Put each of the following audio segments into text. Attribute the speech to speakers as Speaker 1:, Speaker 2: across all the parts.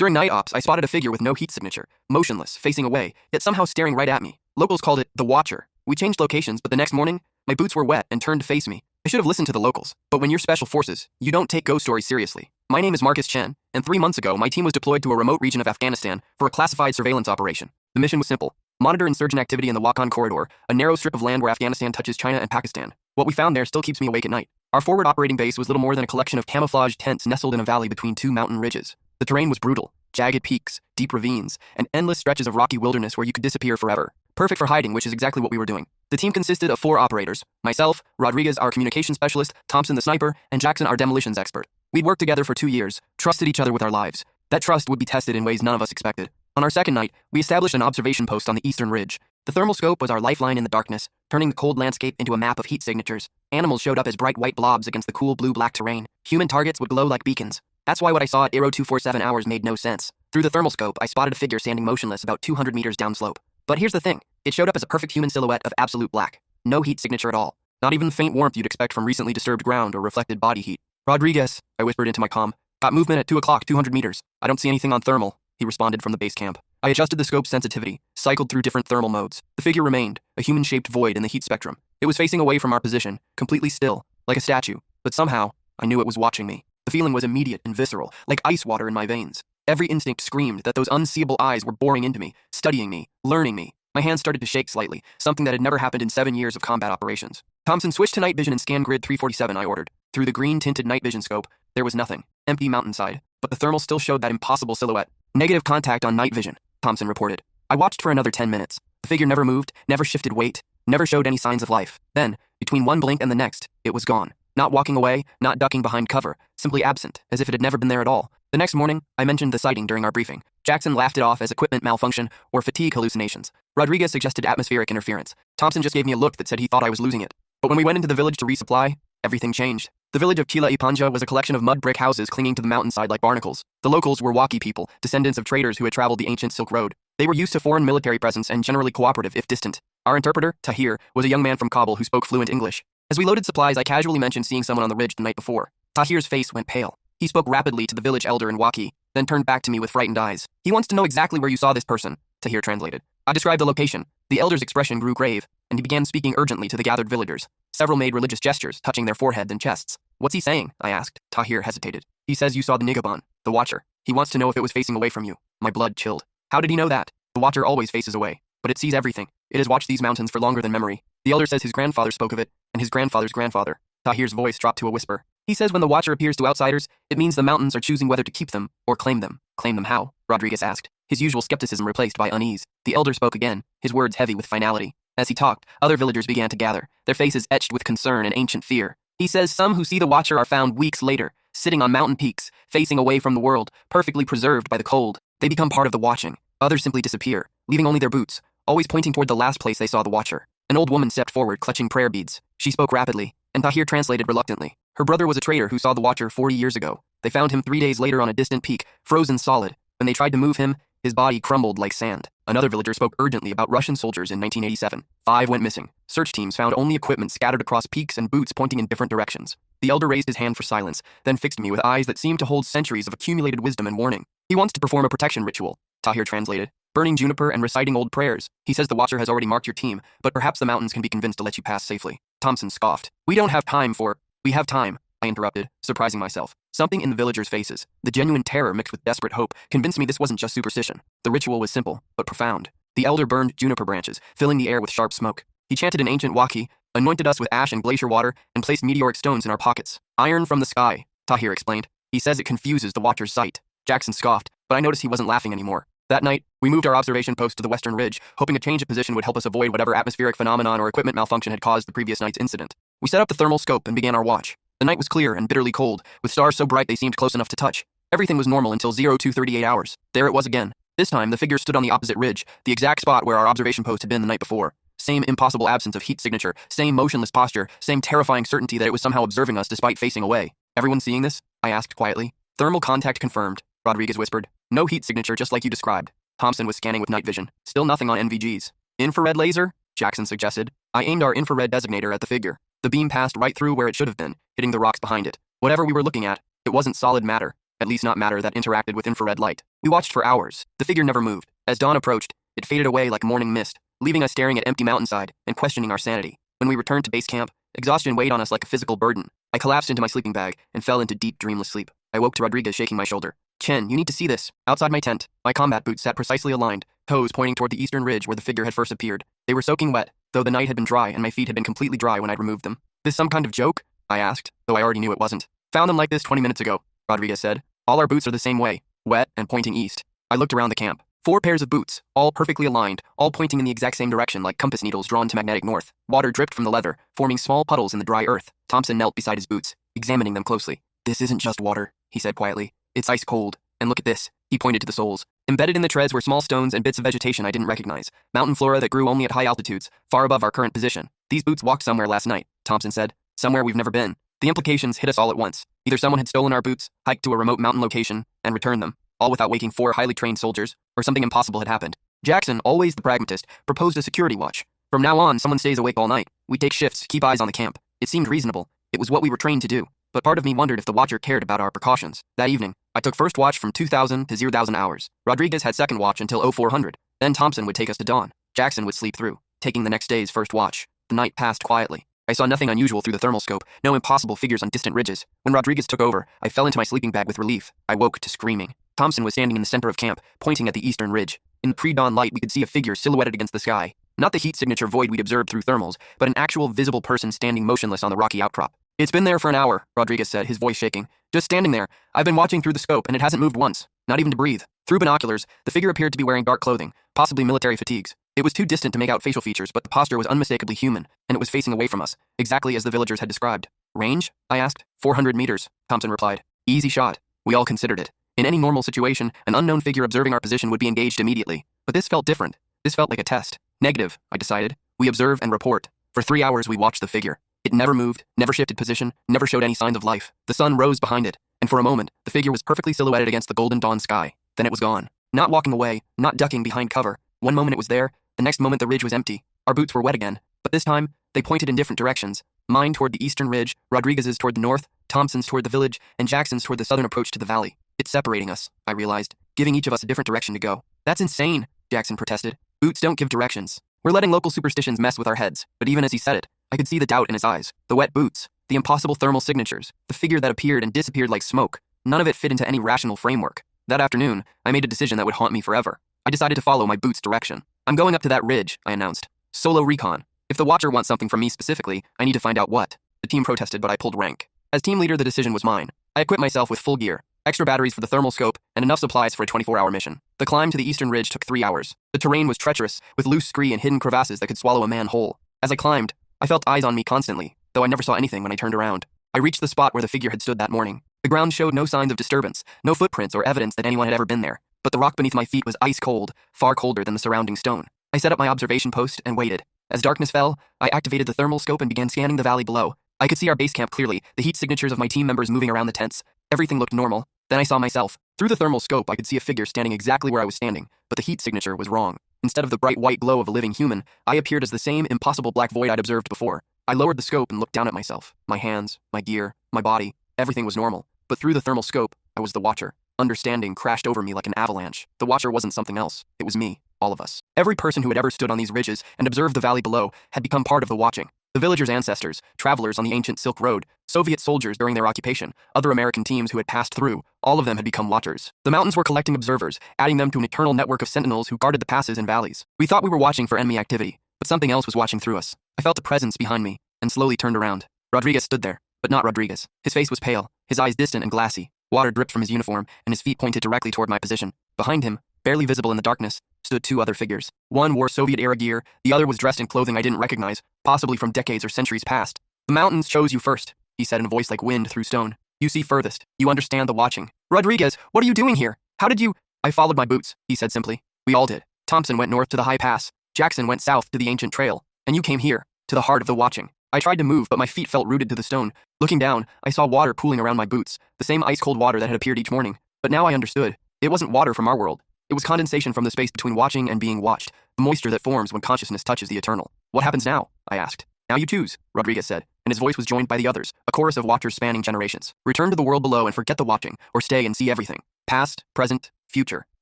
Speaker 1: During night ops, I spotted a figure with no heat signature, motionless, facing away, yet somehow staring right at me. Locals called it the Watcher. We changed locations, but the next morning, my boots were wet and turned to face me. I should have listened to the locals, but when you're special forces, you don't take ghost stories seriously. My name is Marcus Chen, and 3 months ago, my team was deployed to a remote region of Afghanistan for a classified surveillance operation. The mission was simple: monitor insurgent activity in the Wakhan Corridor, a narrow strip of land where Afghanistan touches China and Pakistan. What we found there still keeps me awake at night. Our forward operating base was little more than a collection of camouflage tents nestled in a valley between two mountain ridges. The terrain was brutal: jagged peaks, deep ravines, and endless stretches of rocky wilderness where you could disappear forever. Perfect for hiding, which is exactly what we were doing. The team consisted of 4 operators: myself, Rodriguez, our communication specialist, Thompson the sniper, and Jackson, our demolitions expert. We'd worked together for 2 years, trusted each other with our lives. That trust would be tested in ways none of us expected. On our second night, we established an observation post on the eastern ridge. The thermal scope was our lifeline in the darkness, turning the cold landscape into a map of heat signatures. Animals showed up as bright white blobs against the cool blue-black terrain. Human targets would glow like beacons. That's why what I saw at Aero 247 hours made no sense. Through the thermal scope, I spotted a figure standing motionless about 200 meters downslope. But here's the thing: it showed up as a perfect human silhouette of absolute black. No heat signature at all. Not even the faint warmth you'd expect from recently disturbed ground or reflected body heat. "Rodriguez," I whispered into my comm. "Got movement at 2 o'clock, 200 meters. I don't see anything on thermal," he responded from the base camp. I adjusted the scope's sensitivity, cycled through different thermal modes. The figure remained, a human-shaped void in the heat spectrum. It was facing away from our position, completely still, like a statue. But somehow, I knew it was watching me. The feeling was immediate and visceral, like ice water in my veins. Every instinct screamed that those unseeable eyes were boring into me, studying me, learning me. My hands started to shake slightly, something that had never happened in 7 years of combat operations. "Thompson, switch to night vision and scan grid 347, I ordered. Through the green-tinted night vision scope, there was nothing. Empty mountainside, but the thermal still showed that impossible silhouette. "Negative contact on night vision," Thompson reported. I watched for another 10 minutes. The figure never moved, never shifted weight, never showed any signs of life. Then, between one blink and the next, it was gone. Not walking away, not ducking behind cover, simply absent, as if it had never been there at all. The next morning, I mentioned the sighting during our briefing. Jackson laughed it off as equipment malfunction or fatigue hallucinations. Rodriguez suggested atmospheric interference. Thompson just gave me a look that said he thought I was losing it. But when we went into the village to resupply, everything changed. The village of Chila Ipanja was a collection of mud brick houses clinging to the mountainside like barnacles. The locals were Waki people, descendants of traders who had traveled the ancient Silk Road. They were used to foreign military presence and generally cooperative if distant. Our interpreter, Tahir, was a young man from Kabul who spoke fluent English. As we loaded supplies, I casually mentioned seeing someone on the ridge the night before. Tahir's face went pale. He spoke rapidly to the village elder in Waki, then turned back to me with frightened eyes. "He wants to know exactly where you saw this person," Tahir translated. I described the location. The elder's expression grew grave, and he began speaking urgently to the gathered villagers. Several made religious gestures, touching their foreheads and chests. "What's he saying?" I asked. Tahir hesitated. "He says you saw the Nigaban, the Watcher. He wants to know if it was facing away from you." My blood chilled. "How did he know that?" "The Watcher always faces away, but it sees everything. It has watched these mountains for longer than memory. The elder says his grandfather spoke of it, and his grandfather's grandfather." Tahir's voice dropped to a whisper. "He says when the Watcher appears to outsiders, it means the mountains are choosing whether to keep them or claim them." "Claim them how?" Rodriguez asked, his usual skepticism replaced by unease. The elder spoke again, his words heavy with finality. As he talked, other villagers began to gather, their faces etched with concern and ancient fear. "He says some who see the Watcher are found weeks later, sitting on mountain peaks, facing away from the world, perfectly preserved by the cold. They become part of the watching. Others simply disappear, leaving only their boots, always pointing toward the last place they saw the Watcher." An old woman stepped forward, clutching prayer beads. She spoke rapidly, and Tahir translated reluctantly. Her brother was a trader who saw the Watcher 40 years ago. They found him 3 days later on a distant peak, frozen solid. When they tried to move him, his body crumbled like sand. Another villager spoke urgently about Russian soldiers in 1987. 5 went missing. Search teams found only equipment scattered across peaks and boots pointing in different directions. The elder raised his hand for silence, then fixed me with eyes that seemed to hold centuries of accumulated wisdom and warning. "He wants to perform a protection ritual," Tahir translated. "Burning juniper and reciting old prayers. He says the Watcher has already marked your team, but perhaps the mountains can be convinced to let you pass safely." Thompson scoffed. "We don't have time for—" "We have time," I interrupted, surprising myself. Something in the villagers' faces, the genuine terror mixed with desperate hope, convinced me this wasn't just superstition. The ritual was simple, but profound. The elder burned juniper branches, filling the air with sharp smoke. He chanted an ancient Waki, anointed us with ash and glacier water, and placed meteoric stones in our pockets. "Iron from the sky," Tahir explained. "He says it confuses the Watcher's sight." Jackson scoffed, but I noticed he wasn't laughing anymore. That night, we moved our observation post to the western ridge, hoping a change of position would help us avoid whatever atmospheric phenomenon or equipment malfunction had caused the previous night's incident. We set up the thermal scope and began our watch. The night was clear and bitterly cold, with stars so bright they seemed close enough to touch. Everything was normal until 0238 hours. There it was again. This time, the figure stood on the opposite ridge, the exact spot where our observation post had been the night before. Same impossible absence of heat signature, same motionless posture, same terrifying certainty that it was somehow observing us despite facing away. "Everyone seeing this?" I asked quietly. "Thermal contact confirmed," Rodriguez whispered. "No heat signature, just like you described." Thompson was scanning with night vision. Still nothing on NVGs. "Infrared laser?" Jackson suggested. I aimed our infrared designator at the figure. The beam passed right through where it should have been, hitting the rocks behind it. Whatever we were looking at, it wasn't solid matter. at least not matter that interacted with infrared light. We watched for hours. The figure never moved. As dawn approached, it faded away like morning mist, leaving us staring at empty mountainside and questioning our sanity. When we returned to base camp, exhaustion weighed on us like a physical burden. I collapsed into my sleeping bag and fell into deep, dreamless sleep. I woke to Rodriguez shaking my shoulder. "Chen, you need to see this." Outside my tent, my combat boots sat precisely aligned, toes pointing toward the eastern ridge where the figure had first appeared. They were soaking wet, though the night had been dry and my feet had been completely dry when I'd removed them. "This some kind of joke?" I asked, though I already knew it wasn't. "Found them like this 20 minutes ago," Rodriguez said. "All our boots are the same way, wet and pointing east." I looked around the camp. 4 pairs of boots, all perfectly aligned, all pointing in the exact same direction like compass needles drawn to magnetic north. Water dripped from the leather, forming small puddles in the dry earth. Thompson knelt beside his boots, examining them closely. "This isn't just water," he said quietly. "It's ice cold. And look at this." He pointed to the soles. Embedded in the treads were small stones and bits of vegetation I didn't recognize. Mountain flora that grew only at high altitudes, far above our current position. "These boots walked somewhere last night," Thompson said. "Somewhere we've never been." The implications hit us all at once. Either someone had stolen our boots, hiked to a remote mountain location, and returned them, all without waking 4 highly trained soldiers, or something impossible had happened. Jackson, always the pragmatist, proposed a security watch. "From now on, someone stays awake all night. We take shifts, keep eyes on the camp." It seemed reasonable. It was what we were trained to do. But part of me wondered if the watcher cared about our precautions. That evening, I took first watch from 2,000 to 0,000 hours. Rodriguez had second watch until 0400. Then Thompson would take us to dawn. Jackson would sleep through, taking the next day's first watch. The night passed quietly. I saw nothing unusual through the thermal scope, no impossible figures on distant ridges. When Rodriguez took over, I fell into my sleeping bag with relief. I woke to screaming. Thompson was standing in the center of camp, pointing at the eastern ridge. In the pre-dawn light, we could see a figure silhouetted against the sky. Not the heat signature void we'd observed through thermals, but an actual visible person standing motionless on the rocky outcrop. "It's been there for an hour," Rodriguez said, his voice shaking. "Just standing there. I've been watching through the scope, and it hasn't moved once. Not even to breathe." Through binoculars, the figure appeared to be wearing dark clothing, possibly military fatigues. It was too distant to make out facial features, but the posture was unmistakably human, and it was facing away from us, exactly as the villagers had described. "Range?" I asked. 400 meters, Thompson replied. "Easy shot." We all considered it. In any normal situation, an unknown figure observing our position would be engaged immediately. But this felt different. This felt like a test. Negative, I decided. We observe and report. For 3 hours we watched the figure. It never moved, never shifted position, never showed any signs of life. The sun rose behind it, and for a moment, the figure was perfectly silhouetted against the golden dawn sky. Then it was gone. Not walking away, not ducking behind cover. One moment it was there, the next moment the ridge was empty. Our boots were wet again, but this time, they pointed in different directions. Mine toward the eastern ridge, Rodriguez's toward the north, Thompson's toward the village, and Jackson's toward the southern approach to the valley. It's separating us, I realized, giving each of us a different direction to go. "That's insane," Jackson protested. "Boots don't give directions. We're letting local superstitions mess with our heads." But even as he said it, I could see the doubt in his eyes. The wet boots, the impossible thermal signatures, the figure that appeared and disappeared like smoke. None of it fit into any rational framework. That afternoon, I made a decision that would haunt me forever. I decided to follow my boots' direction. "I'm going up to that ridge," I announced. "Solo recon. If the Watcher wants something from me specifically, I need to find out what." The team protested, but I pulled rank. As team leader, the decision was mine. I equipped myself with full gear, extra batteries for the thermal scope, and enough supplies for a 24-hour mission. The climb to the eastern ridge took 3 hours. The terrain was treacherous, with loose scree and hidden crevasses that could swallow a man whole. As I climbed, I felt eyes on me constantly, though I never saw anything when I turned around. I reached the spot where the figure had stood that morning. The ground showed no signs of disturbance, no footprints or evidence that anyone had ever been there. But the rock beneath my feet was ice cold, far colder than the surrounding stone. I set up my observation post and waited. As darkness fell, I activated the thermal scope and began scanning the valley below. I could see our base camp clearly, the heat signatures of my team members moving around the tents. Everything looked normal. Then I saw myself. Through the thermal scope, I could see a figure standing exactly where I was standing, but the heat signature was wrong. Instead of the bright white glow of a living human, I appeared as the same impossible black void I'd observed before. I lowered the scope and looked down at myself. My hands, my gear, my body, everything was normal. But through the thermal scope, I was the Watcher. Understanding crashed over me like an avalanche. The Watcher wasn't something else. It was me, all of us. Every person who had ever stood on these ridges and observed the valley below had become part of the watching. The villagers' ancestors, travelers on the ancient Silk Road, Soviet soldiers during their occupation, other American teams who had passed through, all of them had become watchers. The mountains were collecting observers, adding them to an eternal network of sentinels who guarded the passes and valleys. We thought we were watching for enemy activity, but something else was watching through us. I felt a presence behind me, and slowly turned around. Rodriguez stood there, but not Rodriguez. His face was pale, his eyes distant and glassy. Water dripped from his uniform, and his feet pointed directly toward my position. Behind him, barely visible in the darkness, stood 2 other figures. One wore Soviet-era gear, the other was dressed in clothing I didn't recognize, possibly from decades or centuries past. "The mountains chose you first," he said in a voice like wind through stone. "You see furthest. You understand the watching." "Rodriguez, what are you doing here? How did you—" "I followed my boots," he said simply. "We all did. Thompson went north to the high pass. Jackson went south to the ancient trail. And you came here, to the heart of the watching." I tried to move, but my feet felt rooted to the stone. Looking down, I saw water pooling around my boots, the same ice-cold water that had appeared each morning. But now I understood. It wasn't water from our world. It was condensation from the space between watching and being watched, the moisture that forms when consciousness touches the eternal. "What happens now?" I asked. "Now you choose," Rodriguez said. and his voice was joined by the others, a chorus of watchers spanning generations. Return to the world below and forget the watching, or stay and see everything. Past, present, future.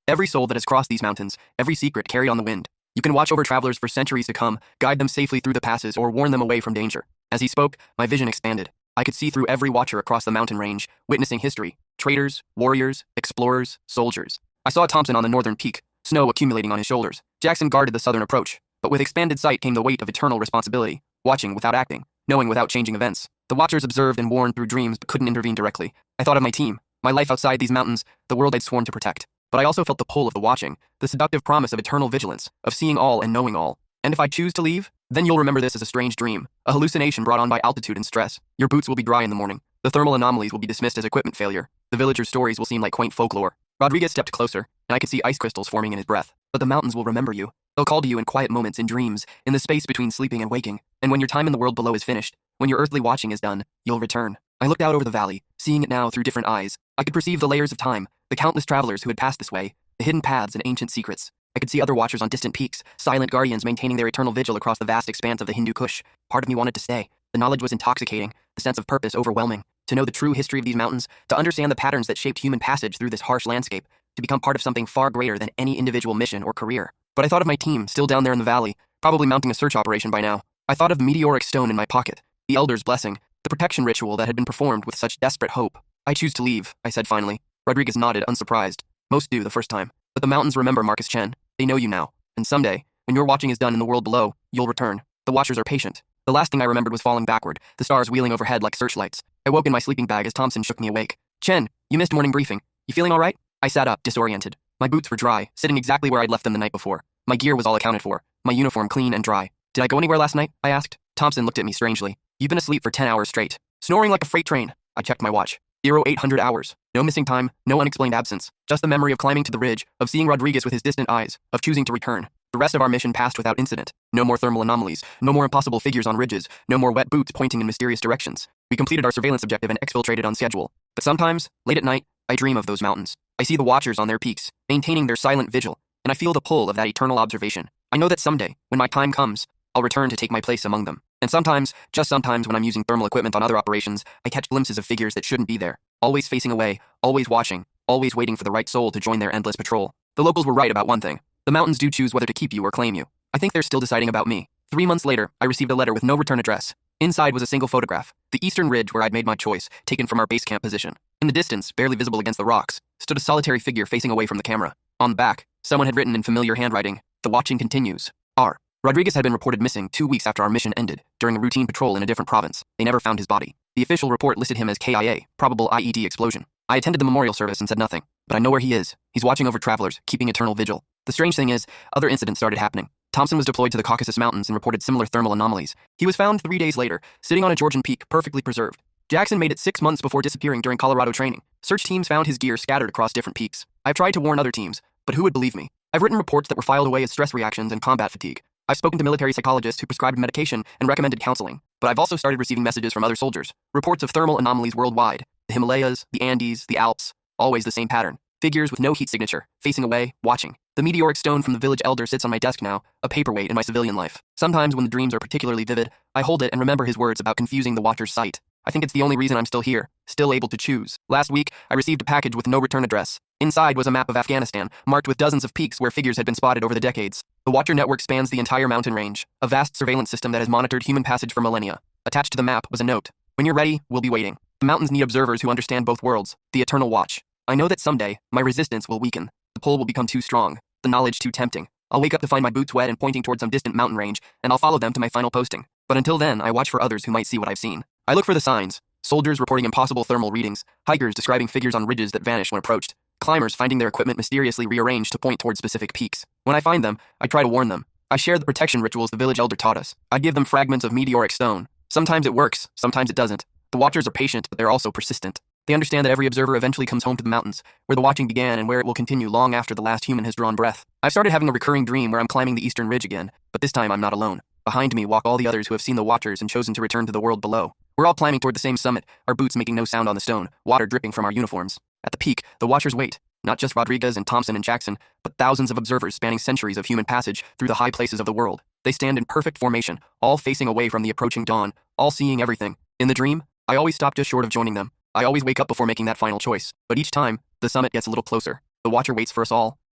Speaker 1: Every soul that has crossed these mountains, every secret carried on the wind. You can watch over travelers for centuries to come, guide them safely through the passes, or warn them away from danger. As he spoke, my vision expanded. I could see through every watcher across the mountain range, witnessing history. Traders, warriors, explorers, soldiers. I saw Thompson on the northern peak, snow accumulating on his shoulders. Jackson guarded the southern approach, but with expanded sight came the weight of eternal responsibility, watching without acting, knowing without changing events. The watchers observed and warned through dreams but couldn't intervene directly. I thought of my team, my life outside these mountains, the world I'd sworn to protect. But I also felt the pull of the watching, the seductive promise of eternal vigilance, of seeing all and knowing all. And if I choose to leave, then you'll remember this as a strange dream, a hallucination brought on by altitude and stress. Your boots will be dry in the morning. The thermal anomalies will be dismissed as equipment failure. The villagers' stories will seem like quaint folklore. Rodriguez stepped closer, and I could see ice crystals forming in his breath. But the mountains will remember you. They'll call to you in quiet moments, in dreams, in the space between sleeping and waking. And when your time in the world below is finished, when your earthly watching is done, you'll return. I looked out over the valley, seeing it now through different eyes. I could perceive the layers of time, the countless travelers who had passed this way, the hidden paths and ancient secrets. I could see other watchers on distant peaks, silent guardians maintaining their eternal vigil across the vast expanse of the Hindu Kush. Part of me wanted to stay. The knowledge was intoxicating, the sense of purpose overwhelming. To know the true history of these mountains, to understand the patterns that shaped human passage through this harsh landscape, to become part of something far greater than any individual mission or career. But I thought of my team, still down there in the valley, probably mounting a search operation by now. I thought of the meteoric stone in my pocket, the elder's blessing, the protection ritual that had been performed with such desperate hope. I choose to leave, I said finally. Rodriguez nodded, unsurprised. Most do the first time. But the mountains remember Marcus Chen. They know you now. And someday, when your watching is done in the world below, you'll return. The watchers are patient. The last thing I remembered was falling backward, the stars wheeling overhead like searchlights. I woke in my sleeping bag as Thompson shook me awake. Chen, you missed morning briefing. You feeling all right? I sat up, disoriented. My boots were dry, sitting exactly where I'd left them the night before. My gear was all accounted for, my uniform clean and dry. Did I go anywhere last night? I asked. Thompson looked at me strangely. You've been asleep for 10 hours straight. Snoring like a freight train. I checked my watch. 0800 hours. No missing time, no unexplained absence. Just the memory of climbing to the ridge, of seeing Rodriguez with his distant eyes, of choosing to return. The rest of our mission passed without incident. No more thermal anomalies, no more impossible figures on ridges, no more wet boots pointing in mysterious directions. We completed our surveillance objective and exfiltrated on schedule. But sometimes, late at night, I dream of those mountains. I see the watchers on their peaks, maintaining their silent vigil, and I feel the pull of that eternal observation. I know that someday, when my time comes, I'll return to take my place among them. And sometimes, just sometimes when I'm using thermal equipment on other operations, I catch glimpses of figures that shouldn't be there. Always facing away, always watching, always waiting for the right soul to join their endless patrol. The locals were right about one thing. The mountains do choose whether to keep you or claim you. I think they're still deciding about me. 3 months later, I received a letter with no return address. Inside was a single photograph, the eastern ridge where I'd made my choice, taken from our base camp position. In the distance, barely visible against the rocks, stood a solitary figure facing away from the camera. On the back, someone had written in familiar handwriting, "The watching continues. R." Rodriguez had been reported missing 2 weeks after our mission ended, during a routine patrol in a different province. They never found his body. The official report listed him as KIA, probable IED explosion. I attended the memorial service and said nothing, but I know where he is. He's watching over travelers, keeping eternal vigil. The strange thing is, other incidents started happening. Thompson was deployed to the Caucasus Mountains and reported similar thermal anomalies. He was found 3 days later, sitting on a Georgian peak, perfectly preserved. Jackson made it 6 months before disappearing during Colorado training. Search teams found his gear scattered across different peaks. I've tried to warn other teams, but who would believe me? I've written reports that were filed away as stress reactions and combat fatigue. I've spoken to military psychologists who prescribed medication and recommended counseling, but I've also started receiving messages from other soldiers, reports of thermal anomalies worldwide. The Himalayas, the Andes, the Alps, always the same pattern. Figures with no heat signature, facing away, watching. The meteoric stone from the village elder sits on my desk now, a paperweight in my civilian life. Sometimes when the dreams are particularly vivid, I hold it and remember his words about confusing the watcher's sight. I think it's the only reason I'm still here, still able to choose. Last week, I received a package with no return address. Inside was a map of Afghanistan, marked with dozens of peaks where figures had been spotted over the decades. The Watcher network spans the entire mountain range, a vast surveillance system that has monitored human passage for millennia. Attached to the map was a note. When you're ready, we'll be waiting. The mountains need observers who understand both worlds, the eternal watch. I know that someday, my resistance will weaken. The pull will become too strong, the knowledge too tempting. I'll wake up to find my boots wet and pointing toward some distant mountain range, and I'll follow them to my final posting. But until then, I watch for others who might see what I've seen. I look for the signs. Soldiers reporting impossible thermal readings, hikers describing figures on ridges that vanish when approached, climbers finding their equipment mysteriously rearranged to point toward specific peaks. When I find them, I try to warn them. I share the protection rituals the village elder taught us. I give them fragments of meteoric stone. Sometimes it works, sometimes it doesn't. The watchers are patient, but they're also persistent. They understand that every observer eventually comes home to the mountains, where the watching began and where it will continue long after the last human has drawn breath. I've started having a recurring dream where I'm climbing the eastern ridge again, but this time I'm not alone. Behind me walk all the others who have seen the watchers and chosen to return to the world below. We're all climbing toward the same summit, our boots making no sound on the stone, water dripping from our uniforms. At the peak, the watchers wait. Not just Rodriguez and Thompson and Jackson, but thousands of observers spanning centuries of human passage through the high places of the world. They stand in perfect formation, all facing away from the approaching dawn, all seeing everything. In the dream, I always stop just short of joining them. I always wake up before making that final choice. But each time, the summit gets a little closer. The Watcher waits for us all,